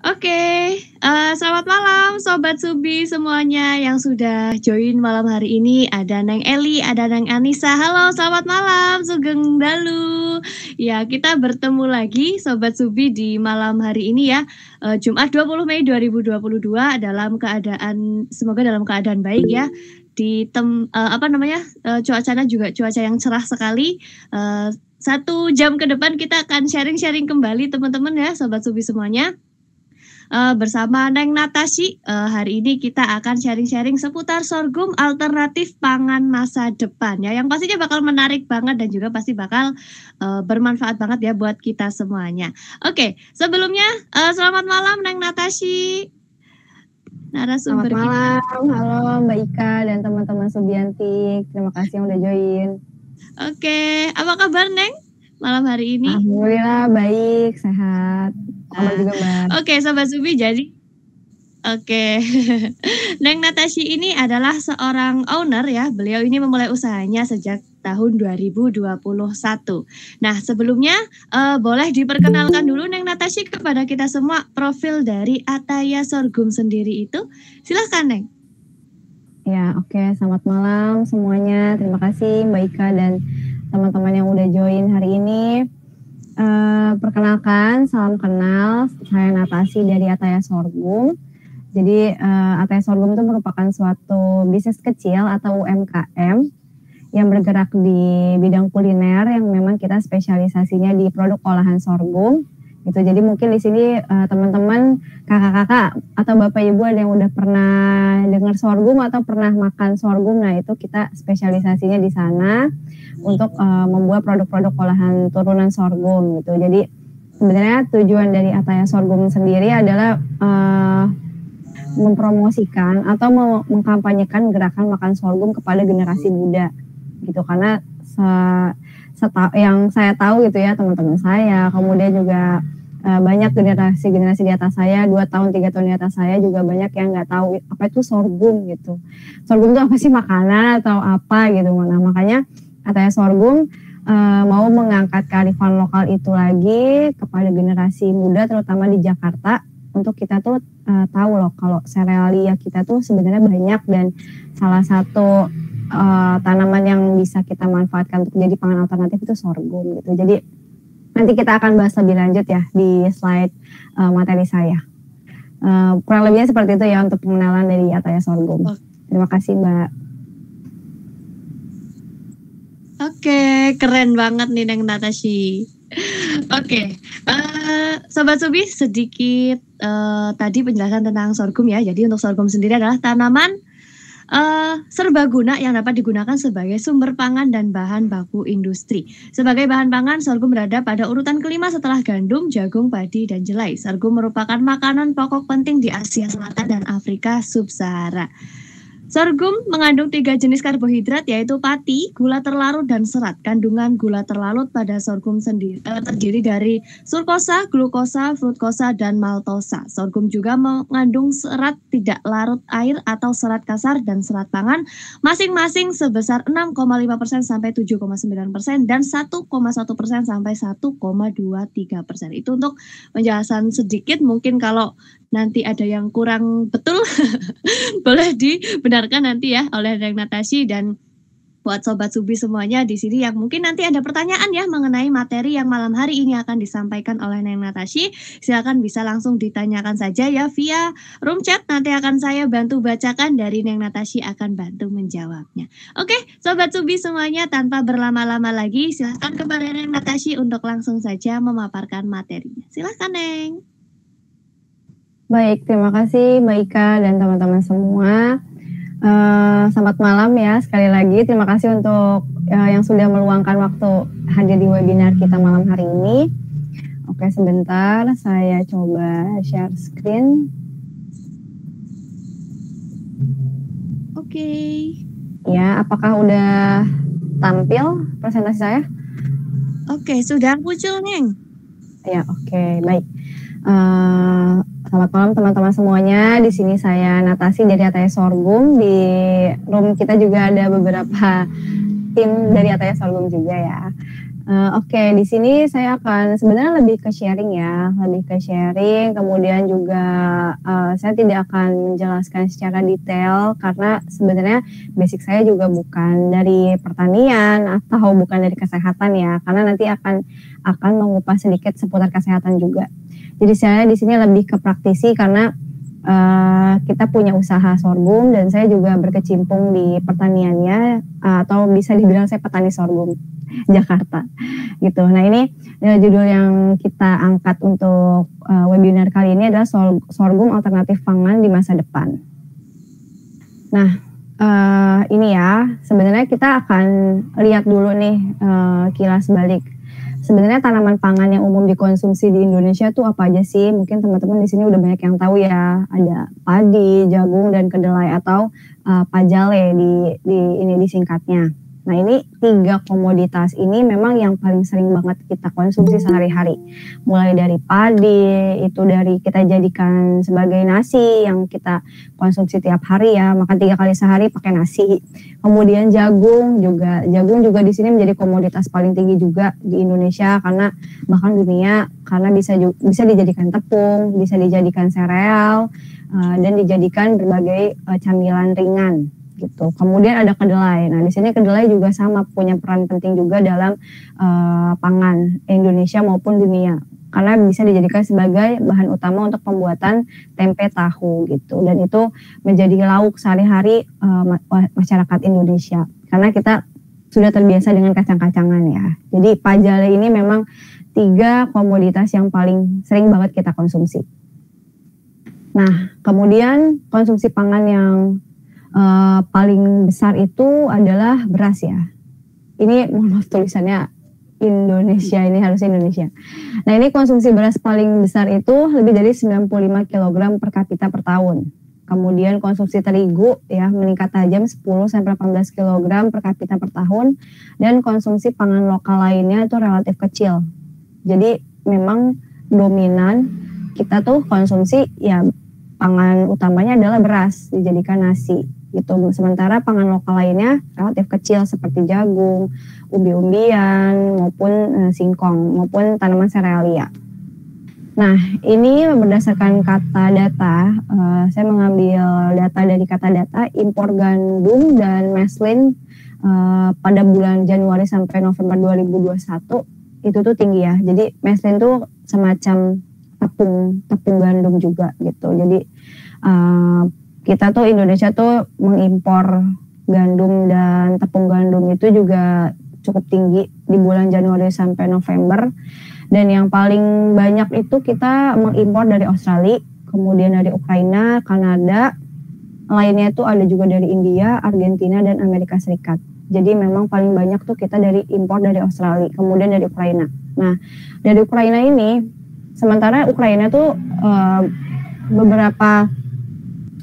Oke, selamat malam Sobat Subi semuanya yang sudah join malam hari ini. Ada Neng Eli, ada Neng Anissa. Halo, selamat malam, Sugeng Dalu. Ya, kita bertemu lagi Sobat Subi di malam hari ini ya. Jumat 20 Mei 2022 semoga dalam keadaan baik ya. Cuacanya juga cuaca yang cerah sekali. 1 jam ke depan kita akan sharing-sharing kembali teman-teman ya Sobat Subi semuanya. Bersama Neng Natasi, hari ini kita akan sharing-sharing seputar sorghum alternatif pangan masa depan ya, yang pastinya bakal menarik banget dan juga pasti bakal bermanfaat banget ya buat kita semuanya. Oke, sebelumnya selamat malam Neng Natasi, narasumber Selamat malam, halo Mbak Ika dan teman-teman Subiantik. Terima kasih yang udah join. Oke, apa kabar Neng malam hari ini? Alhamdulillah baik, sehat. Kabar juga Mbak. Oke, Sobat Subi, Neng Natasi ini adalah seorang owner ya. Beliau ini memulai usahanya sejak tahun 2021. Nah, sebelumnya boleh diperkenalkan dulu Neng Natasi kepada kita semua profil dari Ataya Sorghum sendiri itu. Silahkan Neng. Ya, oke. Selamat malam semuanya. Terima kasih Mbak Ika dan teman-teman yang udah join hari ini. Perkenalkan, salam kenal. Saya Natasi dari Ataya Sorghum. Jadi Ataya Sorghum itu merupakan suatu bisnis kecil atau UMKM yang bergerak di bidang kuliner yang memang kita spesialisasinya di produk olahan sorghum. Gitu. Jadi mungkin di sini teman-teman, kakak-kakak atau bapak ibu ada yang udah pernah dengar sorghum atau pernah makan sorghum. Nah, itu kita spesialisasinya di sana untuk membuat produk-produk olahan turunan sorghum gitu. Jadi sebenarnya tujuan dari Ataya Sorghum sendiri adalah mempromosikan atau mengkampanyekan gerakan makan sorghum kepada generasi muda gitu, karena yang saya tahu gitu ya, teman-teman saya, kemudian juga banyak generasi di atas saya, 2 tahun 3 tahun di atas saya juga banyak yang nggak tahu apa itu sorghum gitu. Sorghum itu apa sih, makanan atau apa gitu. Nah, makanya Ataya Sorghum mau mengangkat kearifan lokal itu lagi kepada generasi muda terutama di Jakarta, untuk kita tuh tahu loh kalau serealia kita tuh sebenarnya banyak, dan salah satu tanaman yang bisa kita manfaatkan untuk jadi pangan alternatif itu sorghum gitu. Jadi nanti kita akan bahas lebih lanjut ya di slide materi saya. Kurang lebihnya seperti itu ya untuk pengenalan dari Ataya Sorghum. Terima kasih Mbak. Oke, keren banget nih Neng Natasi. Oke, Sobat Subi, sedikit tadi penjelasan tentang sorghum ya. Jadi untuk sorghum sendiri adalah tanaman serbaguna yang dapat digunakan sebagai sumber pangan dan bahan baku industri. Sebagai bahan pangan, sorghum berada pada urutan kelima setelah gandum, jagung, padi, dan jelai. Sorghum merupakan makanan pokok penting di Asia Selatan dan Afrika Sub-Sahara. Sorghum mengandung 3 jenis karbohidrat, yaitu pati, gula terlarut, dan serat. Kandungan gula terlarut pada sorghum sendiri terdiri dari sulkosa, glukosa, fruktosa, dan maltosa. Sorghum juga mengandung serat tidak larut air atau serat kasar dan serat pangan masing-masing sebesar 6,5% sampai 7,9% dan 1,1% sampai 1,23%. Itu untuk penjelasan sedikit, mungkin kalau nanti ada yang kurang betul boleh dibenarkan nanti ya oleh Neng Natasi. Dan buat Sobat Subi semuanya di sini yang mungkin nanti ada pertanyaan ya mengenai materi yang malam hari ini akan disampaikan oleh Neng Natasi, silakan bisa langsung ditanyakan saja ya via room chat. Nanti akan saya bantu bacakan, dari Neng Natasi akan bantu menjawabnya. Oke, Sobat Subi semuanya, tanpa berlama-lama lagi silakan kepada Neng Natasi untuk langsung saja memaparkan materinya. Silakan Neng. Baik, terima kasih Mbak Ika dan teman-teman semua. Selamat malam ya sekali lagi. Terima kasih untuk yang sudah meluangkan waktu hadir di webinar kita malam hari ini. Oke, sebentar saya coba share screen. Oke. Ya, apakah udah tampil presentasi saya? Oke, sudah muncul Neng. Ya, oke, baik. Selamat malam teman-teman semuanya. Di sini saya Natasi dari Ataya Sorghum. Di room kita juga ada beberapa tim dari Ataya Sorghum juga ya. Oke, di sini saya akan sebenarnya lebih ke sharing ya, lebih ke sharing. Kemudian juga saya tidak akan menjelaskan secara detail karena sebenarnya basic saya juga bukan dari pertanian atau bukan dari kesehatan ya, karena nanti akan mengupas sedikit seputar kesehatan juga. Jadi saya di sini lebih ke praktisi karena kita punya usaha sorghum dan saya juga berkecimpung di pertaniannya, atau bisa dibilang saya petani sorghum Jakarta gitu. Nah ini judul yang kita angkat untuk webinar kali ini adalah sorghum alternatif pangan di masa depan. Nah ini ya sebenarnya kita akan lihat dulu nih kilas balik. Sebenarnya tanaman pangan yang umum dikonsumsi di Indonesia tuh apa aja sih? Mungkin teman-teman di sini udah banyak yang tahu ya. Ada padi, jagung, dan kedelai atau pajale ini disingkatnya. Nah ini 3 komoditas ini memang yang paling sering banget kita konsumsi sehari-hari. Mulai dari padi, itu dari kita jadikan sebagai nasi yang kita konsumsi tiap hari ya, makan 3 kali sehari pakai nasi. Kemudian jagung juga di sini menjadi komoditas paling tinggi juga di Indonesia karena bahkan dunia, karena bisa dijadikan tepung, bisa dijadikan sereal, dan dijadikan berbagai camilan ringan gitu. Kemudian ada kedelai. Nah, di sini kedelai juga sama punya peran penting juga dalam pangan Indonesia maupun dunia. Karena bisa dijadikan sebagai bahan utama untuk pembuatan tempe tahu gitu. Dan itu menjadi lauk sehari-hari masyarakat Indonesia. Karena kita sudah terbiasa dengan kacang-kacangan ya. Jadi pajale ini memang 3 komoditas yang paling sering banget kita konsumsi. Nah, kemudian konsumsi pangan yang paling besar itu adalah beras ya. Ini mohon maaf tulisannya Indonesia, ini harusnya Indonesia. Nah ini konsumsi beras paling besar itu lebih dari 95 kg per kapita per tahun. Kemudian konsumsi terigu ya meningkat tajam 10-18 kg per kapita per tahun. Dan konsumsi pangan lokal lainnya itu relatif kecil. Jadi memang dominan kita tuh konsumsi ya pangan utamanya adalah beras dijadikan nasi gitu. Sementara pangan lokal lainnya relatif kecil seperti jagung, umbi-umbian maupun singkong maupun tanaman serealia. Nah ini berdasarkan kata data, saya mengambil data dari kata data impor gandum dan meslin pada bulan Januari sampai November 2021 itu tuh tinggi ya. Jadi meslin tuh semacam tepung gandum juga gitu. Jadi kita tuh Indonesia tuh mengimpor gandum dan tepung gandum itu juga cukup tinggi di bulan Januari sampai November. Dan yang paling banyak itu kita mengimpor dari Australia, kemudian dari Ukraina, Kanada, lainnya itu ada juga dari India, Argentina, dan Amerika Serikat. Jadi memang paling banyak tuh kita dari impor dari Australia, kemudian dari Ukraina. Nah dari Ukraina ini, sementara Ukraina tuh beberapa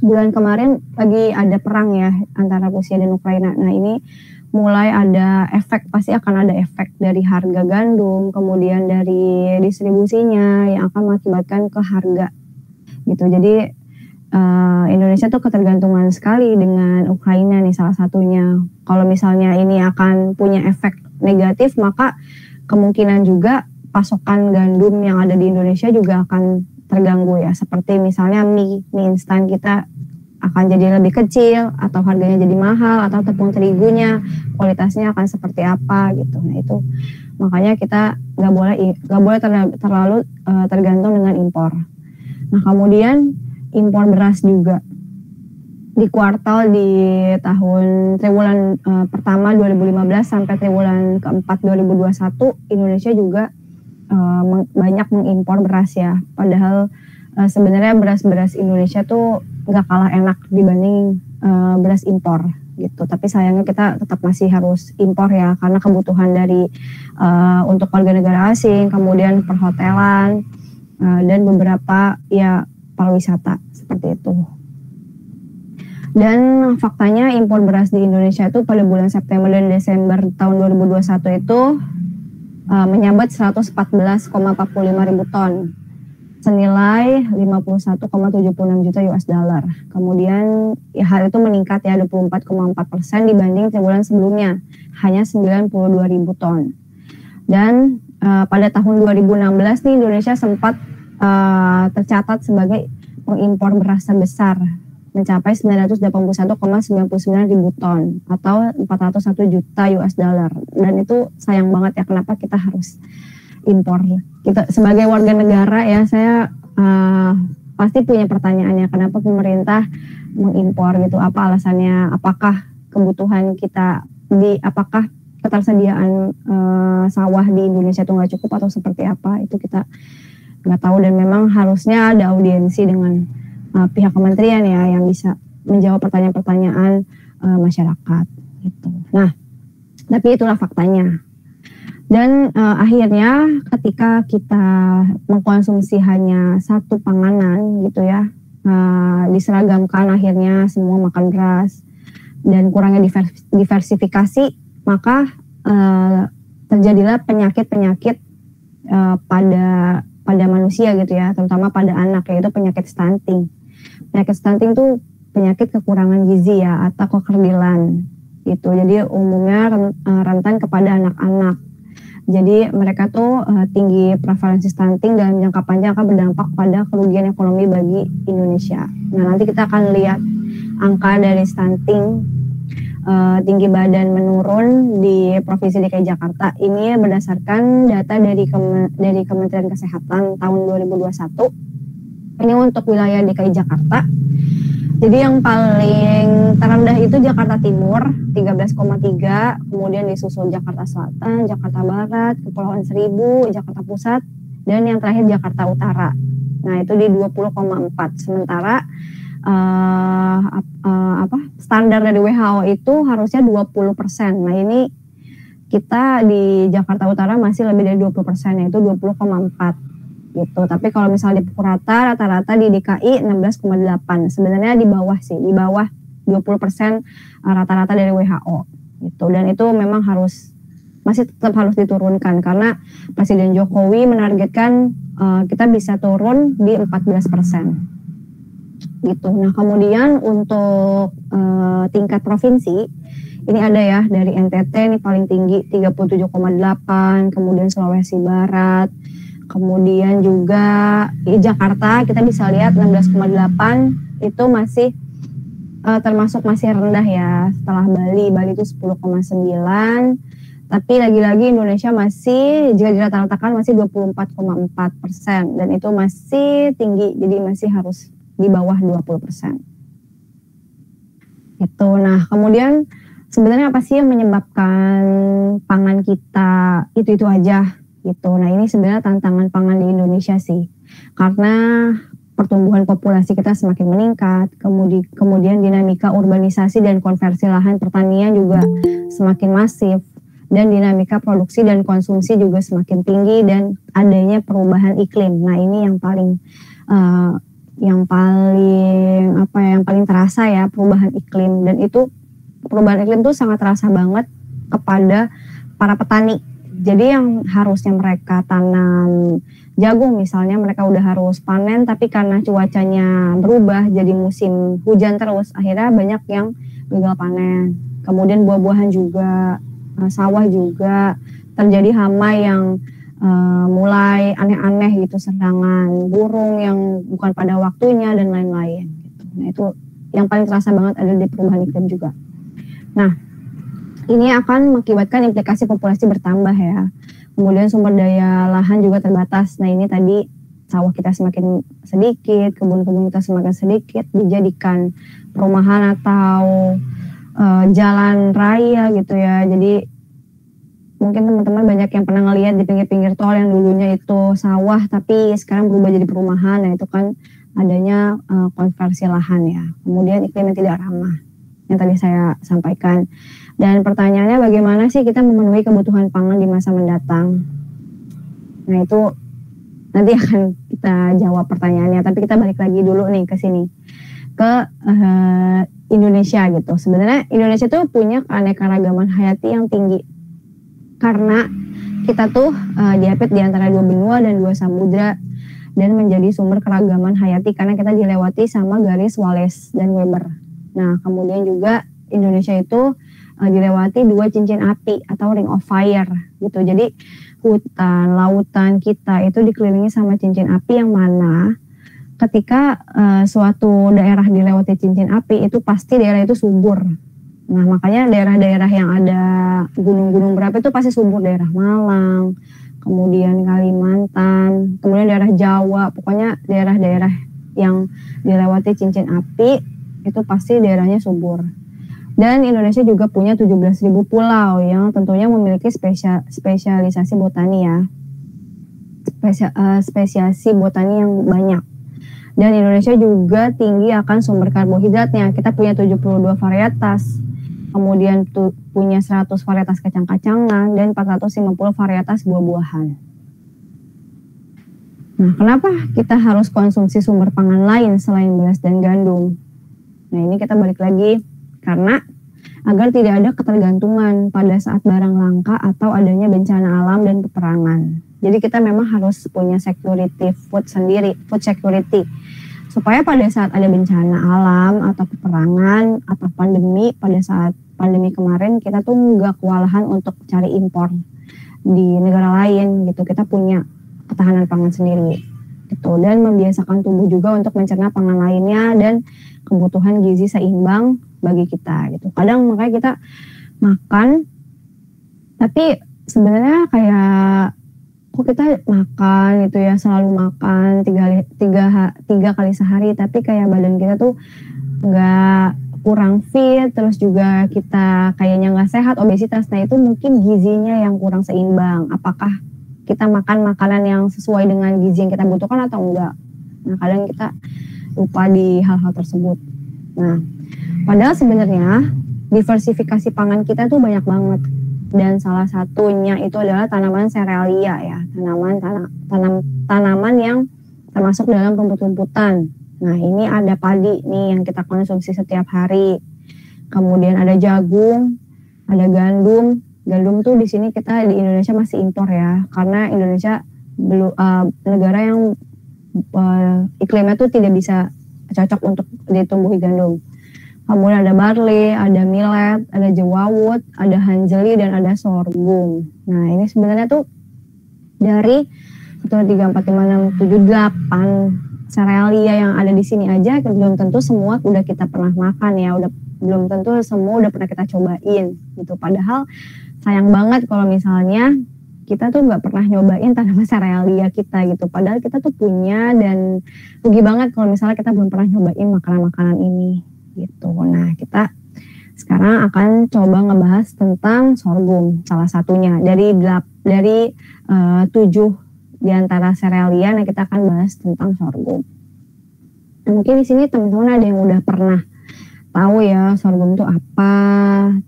bulan kemarin lagi ada perang ya antara Rusia dan Ukraina. Nah ini mulai ada efek, pasti akan ada efek dari harga gandum, kemudian dari distribusinya yang akan mengakibatkan ke harga gitu. Jadi Indonesia tuh ketergantungan sekali dengan Ukraina nih salah satunya. Kalau misalnya ini akan punya efek negatif, maka kemungkinan juga pasokan gandum yang ada di Indonesia juga akan terganggu ya, seperti misalnya mie instan kita akan jadi lebih kecil atau harganya jadi mahal, atau tepung terigunya kualitasnya akan seperti apa gitu. Nah itu makanya kita nggak boleh terlalu tergantung dengan impor. Nah kemudian impor beras juga di kuartal di triwulan pertama 2015 sampai triwulan keempat 2021 Indonesia juga banyak mengimpor beras ya. Padahal sebenarnya beras Indonesia tuh nggak kalah enak dibanding beras impor gitu. Tapi sayangnya kita tetap masih harus impor ya karena kebutuhan dari untuk warga negara asing, kemudian perhotelan dan beberapa ya pariwisata seperti itu. Dan faktanya impor beras di Indonesia itu pada bulan September dan Desember tahun 2021 itu menyambat 114,45 ribu ton senilai 51,76 juta US dollar. Kemudian ya hal itu meningkat ya 24,4% dibanding triwulan sebelumnya, hanya 92 ribu ton. Dan pada tahun 2016 nih Indonesia sempat tercatat sebagai pengimpor beras terbesar mencapai 981,99 ribu ton atau 401 juta US dollar. Dan itu sayang banget ya, kenapa kita harus impor. Kita sebagai warga negara ya, saya pasti punya pertanyaannya, kenapa pemerintah mengimpor gitu, apa alasannya, apakah kebutuhan kita apakah ketersediaan sawah di Indonesia itu nggak cukup atau seperti apa, itu kita nggak tahu. Dan memang harusnya ada audiensi dengan pihak kementerian ya yang bisa menjawab pertanyaan-pertanyaan masyarakat gitu. Nah, tapi itulah faktanya. Dan akhirnya ketika kita mengkonsumsi hanya satu panganan gitu ya, diseragamkan akhirnya semua makan beras dan kurangnya diversifikasi, maka terjadilah penyakit-penyakit pada manusia gitu ya, terutama pada anak, yaitu penyakit stunting. Penyakit stunting itu penyakit kekurangan gizi ya atau kekerdilan gitu. Jadi umumnya rentan kepada anak-anak. Jadi mereka tuh tinggi prevalensi stunting dalam jangka panjang akan berdampak pada kerugian ekonomi bagi Indonesia. Nah, nanti kita akan lihat angka dari stunting, tinggi badan menurun di Provinsi DKI Jakarta. Ini berdasarkan data dari Kementerian Kesehatan tahun 2021. Ini untuk wilayah DKI Jakarta. Jadi yang paling terendah itu Jakarta Timur 13,3, kemudian disusul Jakarta Selatan, Jakarta Barat, Kepulauan Seribu, Jakarta Pusat, dan yang terakhir Jakarta Utara. Nah, itu di 20,4. Sementara standar dari WHO itu harusnya 20%. Nah, ini kita di Jakarta Utara masih lebih dari 20%, yaitu 20,4 gitu. Tapi kalau misalnya dipukul rata-rata di DKI 16,8. Sebenarnya di bawah 20% rata-rata dari WHO gitu. Dan itu memang masih tetap harus diturunkan karena Presiden Jokowi menargetkan kita bisa turun di 14% gitu. Nah, kemudian untuk tingkat provinsi ini ada ya, dari NTT ini paling tinggi 37,8, kemudian Sulawesi Barat, kemudian juga di Jakarta kita bisa lihat 16,8, itu masih termasuk masih rendah ya. Setelah Bali itu 10,9, tapi lagi-lagi Indonesia masih jika dirata-ratakan masih 24,4%, dan itu masih tinggi, jadi masih harus di bawah 20%. Gitu. Nah, kemudian sebenarnya apa sih yang menyebabkan pangan kita itu aja gitu. Nah, ini sebenarnya tantangan pangan di Indonesia sih. Karena pertumbuhan populasi kita semakin meningkat, kemudian dinamika urbanisasi dan konversi lahan pertanian juga semakin masif, dan dinamika produksi dan konsumsi juga semakin tinggi, dan adanya perubahan iklim. Nah, ini yang paling terasa ya, perubahan iklim. Dan itu perubahan iklim itu sangat terasa banget kepada para petani. Jadi yang harusnya mereka tanam jagung misalnya, mereka udah harus panen, tapi karena cuacanya berubah jadi musim hujan terus, akhirnya banyak yang gagal panen. Kemudian buah-buahan juga, sawah juga terjadi hama yang mulai aneh-aneh gitu, serangan burung yang bukan pada waktunya dan lain-lain gitu. Nah, itu yang paling terasa banget ada di perubahan iklim juga. Nah, ini akan mengakibatkan implikasi populasi bertambah ya. Kemudian sumber daya lahan juga terbatas. Nah, ini tadi sawah kita semakin sedikit, kebun-kebun kita semakin sedikit, dijadikan perumahan atau jalan raya gitu ya. Jadi mungkin teman-teman banyak yang pernah ngelihat di pinggir-pinggir tol yang dulunya itu sawah tapi sekarang berubah jadi perumahan. Nah, itu kan adanya konversi lahan ya. Kemudian iklim yang tidak ramah yang tadi saya sampaikan. Dan pertanyaannya, bagaimana sih kita memenuhi kebutuhan pangan di masa mendatang? Nah, itu nanti akan kita jawab pertanyaannya. Tapi kita balik lagi dulu nih ke sini, ke Indonesia gitu. Sebenarnya Indonesia tuh punya keanekaragaman hayati yang tinggi. Karena kita tuh diapit di antara 2 benua dan 2 samudra, dan menjadi sumber keragaman hayati karena kita dilewati sama garis Wallace dan Weber. Nah, kemudian juga Indonesia itu dilewati dua cincin api atau ring of fire gitu. Jadi hutan, lautan kita itu dikelilingi sama cincin api yang mana ketika suatu daerah dilewati cincin api itu pasti daerah itu subur. Nah makanya daerah-daerah yang ada gunung-gunung berapi itu pasti subur, daerah Malang, kemudian Kalimantan, kemudian daerah Jawa, pokoknya daerah-daerah yang dilewati cincin api itu pasti daerahnya subur. Dan Indonesia juga punya 17.000 pulau yang tentunya memiliki spesialisasi botani ya. Spesiasi botani yang banyak. Dan Indonesia juga tinggi akan sumber karbohidratnya. Kita punya 72 varietas. Kemudian punya 100 varietas kacang-kacangan dan 450 varietas buah-buahan. Nah, kenapa kita harus konsumsi sumber pangan lain selain beras dan gandum? Nah, ini kita balik lagi karena agar tidak ada ketergantungan pada saat barang langka atau adanya bencana alam dan peperangan. Jadi kita memang harus punya security food sendiri, food security. Supaya pada saat ada bencana alam atau peperangan atau pandemi, pada saat pandemi kemarin kita tuh nggak kewalahan untuk cari impor di negara lain gitu. Kita punya ketahanan pangan sendiri gitu, dan membiasakan tubuh juga untuk mencerna pangan lainnya dan kebutuhan gizi seimbang bagi kita gitu. Kadang makanya kita makan tapi sebenarnya kayak kok kita makan gitu ya, selalu makan tiga kali sehari tapi kayak badan kita tuh nggak, kurang fit, terus juga kita kayaknya nggak sehat, obesitas. Nah itu mungkin gizinya yang kurang seimbang. Apakah kita makan makanan yang sesuai dengan gizi yang kita butuhkan atau enggak? Nah kadang kita lupa di hal-hal tersebut. Nah padahal sebenarnya diversifikasi pangan kita tuh banyak banget. Dan salah satunya itu adalah tanaman serealia ya, tanaman yang termasuk dalam rumput-rumputan. Nah ini ada padi nih yang kita konsumsi setiap hari. Kemudian ada jagung, ada gandum. Gandum tuh di sini kita di Indonesia masih impor ya, karena Indonesia belum negara yang iklimnya tuh tidak bisa cocok untuk ditumbuhi gandum. Kemudian ada barley, ada millet, ada jewawut, ada hanjeli, dan ada sorghum. Nah ini sebenarnya tuh dari 1, 2, 3, 4, 5, 6, 7, 8 serealia yang ada di sini aja belum tentu semua udah kita pernah makan ya, belum tentu semua udah pernah kita cobain gitu. Padahal sayang banget kalau misalnya kita tuh nggak pernah nyobain tanaman serealia kita gitu. Padahal kita tuh punya, dan rugi banget kalau misalnya kita belum pernah nyobain makanan-makanan ini gitu. Nah kita sekarang akan coba ngebahas tentang sorghum, salah satunya dari 7 di antara serealia. Nah kita akan bahas tentang sorghum. Nah, mungkin di sini teman-teman ada yang udah pernah tahu ya sorghum itu apa,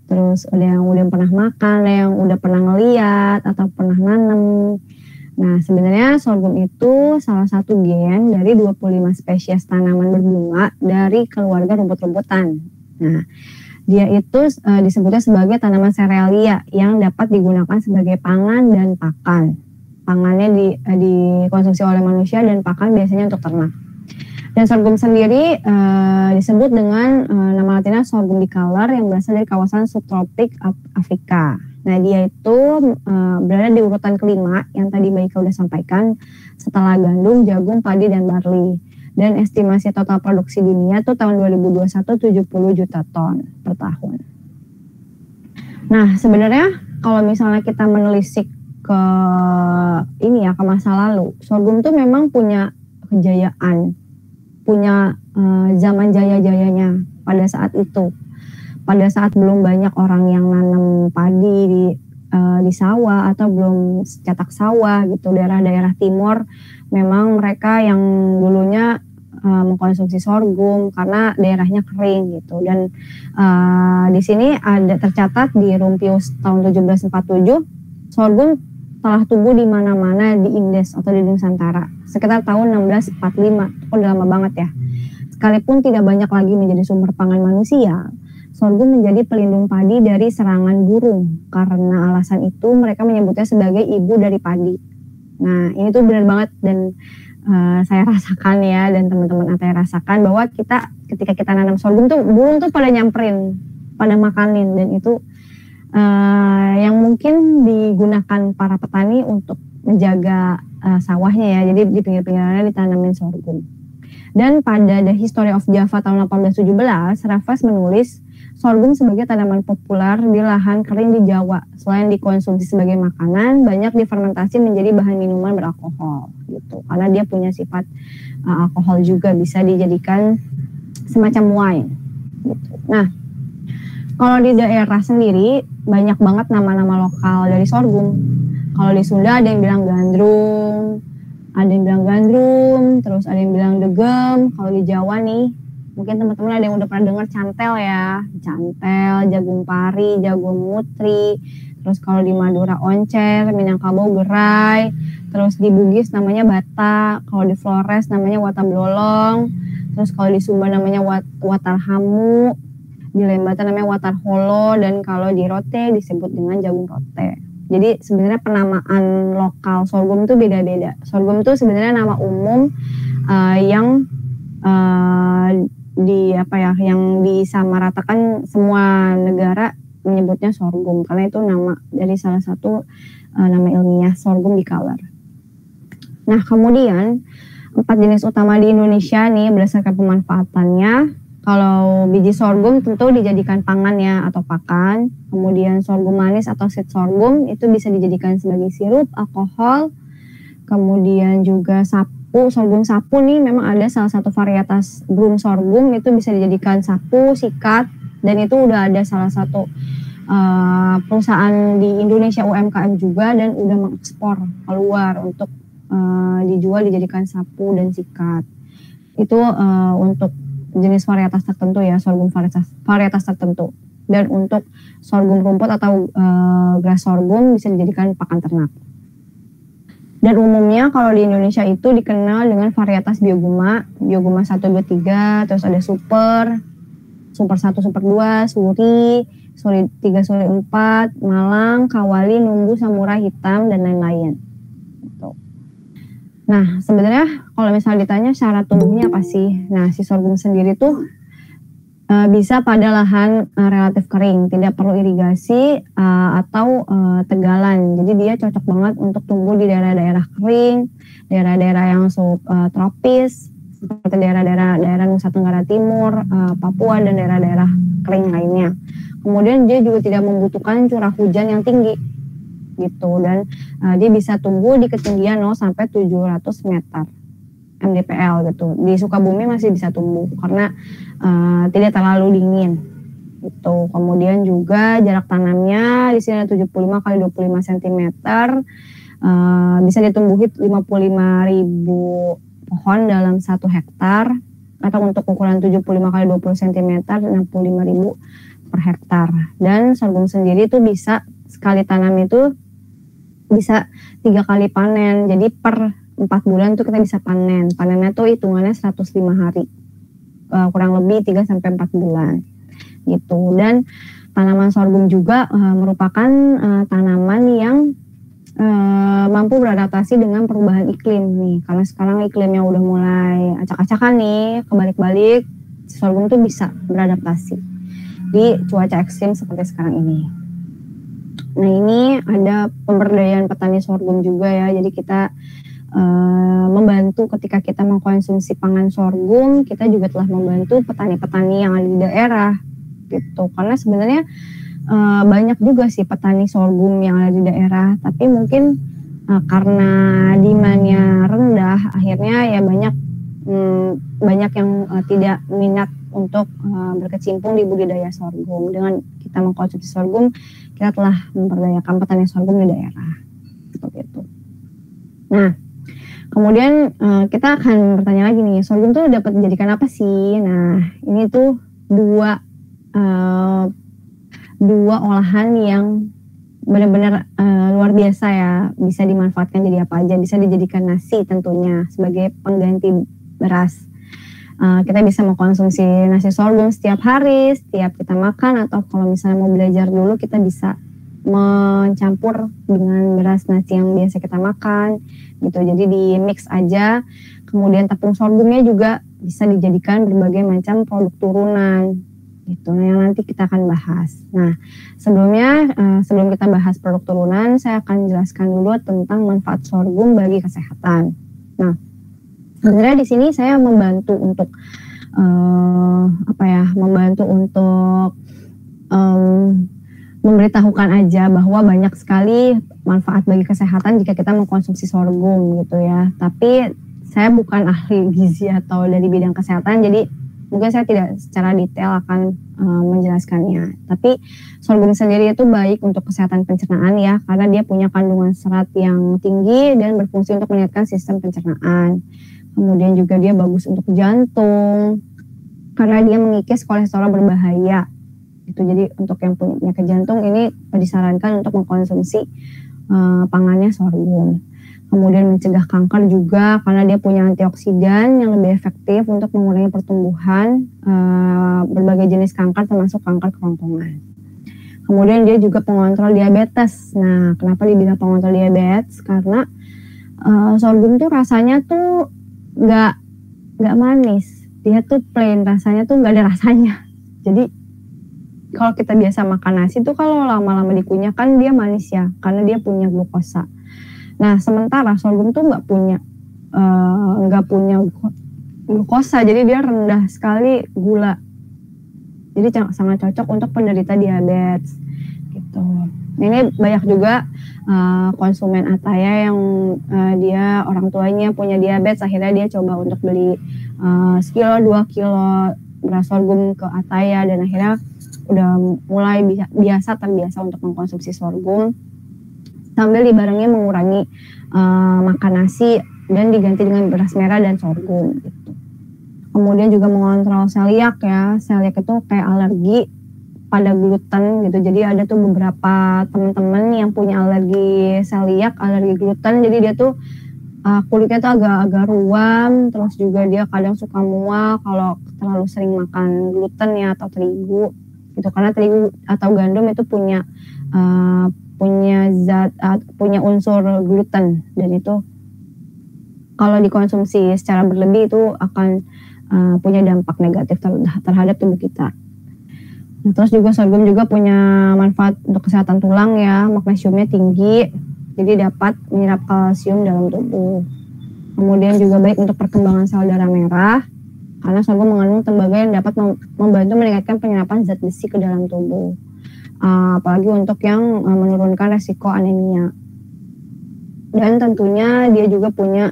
terus ada yang udah pernah makan, ada yang udah pernah ngeliat atau pernah nanam. Nah sebenarnya sorghum itu salah satu gen dari 25 spesies tanaman berbunga dari keluarga rumput-rumputan. Nah dia itu disebutnya sebagai tanaman serealia yang dapat digunakan sebagai pangan dan pakan. Pangannya dikonsumsi oleh manusia dan pakan biasanya untuk ternak. Dan sorghum sendiri disebut dengan nama latinnya sorghum bicolor yang berasal dari kawasan subtropik Afrika. Nah dia itu berada di urutan kelima yang tadi Mbak Ika udah sampaikan, setelah gandum, jagung, padi, dan barley. Dan estimasi total produksi dunia tuh tahun 2021 70 juta ton per tahun. Nah sebenarnya kalau misalnya kita menelisik ke ini ya, ke masa lalu, sorghum tuh memang punya kejayaan, punya zaman jaya-jayanya pada saat itu. Pada saat belum banyak orang yang nanam padi di sawah atau belum cetak sawah gitu, daerah-daerah timur memang mereka yang dulunya mengkonsumsi sorghum karena daerahnya kering gitu. Dan di sini ada tercatat di Rumpius tahun 1747 sorghum telah tumbuh di mana-mana di Indes atau di Nusantara sekitar tahun 1645. Udah lama banget ya. Sekalipun tidak banyak lagi menjadi sumber pangan manusia, sorghum menjadi pelindung padi dari serangan burung. Karena alasan itu mereka menyebutnya sebagai ibu dari padi. Nah ini tuh benar banget, dan saya rasakan ya, dan teman-teman Ataya rasakan bahwa ketika kita nanam sorghum tuh burung tuh pada nyamperin, pada makanin, dan itu yang mungkin digunakan para petani untuk menjaga sawahnya ya. Jadi di pinggir-pinggirannya ditanamin sorghum. Dan pada The History of Java tahun 1817, Raffles menulis sorghum sebagai tanaman populer di lahan kering di Jawa. Selain dikonsumsi sebagai makanan, banyak difermentasi menjadi bahan minuman beralkohol gitu. Karena dia punya sifat alkohol juga, bisa dijadikan semacam wine gitu. Nah, kalau di daerah sendiri banyak banget nama-nama lokal dari sorghum. Kalau di Sunda ada yang bilang gandrum, terus ada yang bilang degem. Kalau di Jawa nih, mungkin teman-teman ada yang udah pernah dengar cantel ya, cantel, jagung pari, jagung mutri. Terus kalau di Madura oncer, Minangkabau gerai. Terus di Bugis namanya bata, kalau di Flores namanya watablolong. Terus kalau di Sumba namanya watarhamu, di Lembata namanya watarholo, dan kalau di Rote disebut dengan jagung rote. Jadi sebenarnya penamaan lokal sorghum itu beda-beda. Sorghum itu sebenarnya nama umum yang yang disamaratakan semua negara menyebutnya sorghum karena itu nama dari salah satu nama ilmiah sorghum bicolor. Nah, kemudian 4 jenis utama di Indonesia nih berdasarkan pemanfaatannya. Kalau biji sorghum tentu dijadikan pangan ya atau pakan. Kemudian sorghum manis atau seed sorghum itu bisa dijadikan sebagai sirup, alkohol. Kemudian juga sorghum sapu nih memang ada salah satu varietas broom sorghum itu bisa dijadikan sapu, sikat, dan itu udah ada salah satu perusahaan di Indonesia UMKM juga dan udah mengekspor keluar untuk dijual dijadikan sapu dan sikat. Itu untuk jenis varietas tertentu ya, sorghum varietas tertentu. Dan untuk sorghum rumput atau grass sorghum bisa dijadikan pakan ternak. Dan umumnya kalau di Indonesia itu dikenal dengan varietas bioguma 1, 2, 3, terus ada super 1, super 2, suri 3, suri 4, malang, kawali, numbu, samurai hitam, dan lain-lain. Nah, sebenarnya kalau misalnya ditanya syarat tumbuhnya apa sih? Nah, si sorghum sendiri tuh bisa pada lahan relatif kering, tidak perlu irigasi atau tegalan. Jadi dia cocok banget untuk tumbuh di daerah-daerah kering, daerah-daerah yang tropis, seperti daerah Nusa Tenggara Timur, Papua, dan daerah-daerah kering lainnya. Kemudian dia juga tidak membutuhkan curah hujan yang tinggi gitu, dan dia bisa tumbuh di ketinggian 0 sampai 700 meter mdpl gitu. Di Sukabumi masih bisa tumbuh karena tidak terlalu dingin gitu. Kemudian juga jarak tanamnya di sini 75 kali 25 cm. Bisa ditumbuhi 55.000 pohon dalam 1 hektar, atau untuk ukuran 75 kali 20 cm 65.000 per hektar. Dan sorghum sendiri itu bisa sekali tanam itu bisa 3 kali panen. Jadi per 4 bulan tuh kita bisa panen. Panennya tuh hitungannya 105 hari. Kurang lebih 3-4 bulan. Gitu. Dan tanaman sorghum juga merupakan tanaman yang mampu beradaptasi dengan perubahan iklim nih. Karena sekarang iklimnya udah mulai acak-acakan nih, kebalik-balik, sorghum tuh bisa beradaptasi di cuaca ekstrim seperti sekarang ini. Nah, ini ada pemberdayaan petani sorghum juga ya. Jadi kita membantu ketika kita mengkonsumsi pangan sorghum, kita juga telah membantu petani-petani yang ada di daerah gitu. Karena sebenarnya banyak juga sih petani sorghum yang ada di daerah, tapi mungkin karena demand-nya rendah, akhirnya ya banyak yang tidak minat untuk berkecimpung di budidaya sorghum. Dengan kita mengkonsumsi sorghum, kita telah memperdayakan petani sorghum di daerah. Seperti itu. Nah, kemudian kita akan bertanya lagi nih, sorghum tuh dapat dijadikan apa sih? Nah, ini tuh dua olahan yang benar-benar luar biasa ya. Bisa dimanfaatkan jadi apa aja. Bisa dijadikan nasi tentunya sebagai pengganti beras. Kita bisa mengkonsumsi nasi sorghum setiap hari, setiap kita makan, atau kalau misalnya mau belajar dulu kita bisa mencampur dengan beras nasi yang biasa kita makan gitu. Jadi di mix aja. Kemudian tepung sorghumnya juga bisa dijadikan berbagai macam produk turunan gitu. Nah, yang nanti kita akan bahas. Nah, sebelum kita bahas produk turunan, saya akan jelaskan dulu tentang manfaat sorghum bagi kesehatan. Nah, sebenarnya di sini saya membantu untuk memberitahukan aja bahwa banyak sekali manfaat bagi kesehatan jika kita mengkonsumsi sorghum gitu ya. Tapi saya bukan ahli gizi atau dari bidang kesehatan, jadi mungkin saya tidak secara detail akan menjelaskannya. Tapi sorghum sendiri itu baik untuk kesehatan pencernaan ya, karena dia punya kandungan serat yang tinggi dan berfungsi untuk meningkatkan sistem pencernaan. Kemudian juga dia bagus untuk jantung, karena dia mengikis kolesterol berbahaya. Itu jadi untuk yang punya penyakit jantung ini disarankan untuk mengkonsumsi pangannya sorghum. Kemudian mencegah kanker juga karena dia punya antioksidan yang lebih efektif untuk mengurangi pertumbuhan berbagai jenis kanker termasuk kanker kerongkongan. Kemudian dia juga pengontrol diabetes. Nah, kenapa dibilang pengontrol diabetes? Karena sorghum tuh rasanya tuh nggak manis. Dia tuh plain, rasanya tuh nggak ada rasanya. Jadi kalau kita biasa makan nasi tuh kalau lama-lama dikunyah kan dia manis ya, karena dia punya glukosa. Nah, sementara sorghum tuh nggak punya glukosa, jadi dia rendah sekali gula. Jadi sangat cocok untuk penderita diabetes gitu. Ini banyak juga konsumen Ataya yang dia orang tuanya punya diabetes, akhirnya dia coba untuk beli sekilo 2 kilo beras sorghum ke Ataya dan akhirnya udah mulai terbiasa untuk mengkonsumsi sorghum sambil dibarengi mengurangi makan nasi dan diganti dengan beras merah dan sorghum gitu. Kemudian juga mengontrol celiac ya. Celiac itu kayak alergi pada gluten gitu. Jadi ada tuh beberapa teman-teman yang punya alergi celiac, alergi gluten. Jadi dia tuh kulitnya tuh agak ruam, terus juga dia kadang suka mual kalau terlalu sering makan gluten ya atau terigu gitu. Karena terigu atau gandum itu punya unsur gluten dan itu kalau dikonsumsi secara berlebih itu akan punya dampak negatif terhadap tubuh kita. Nah, terus juga sorghum juga punya manfaat untuk kesehatan tulang ya, magnesiumnya tinggi, jadi dapat menyerap kalsium dalam tubuh. Kemudian juga baik untuk perkembangan sel darah merah, karena sorghum mengandung tembaga yang dapat membantu meningkatkan penyerapan zat besi ke dalam tubuh. Apalagi untuk yang menurunkan resiko anemia. Dan tentunya dia juga punya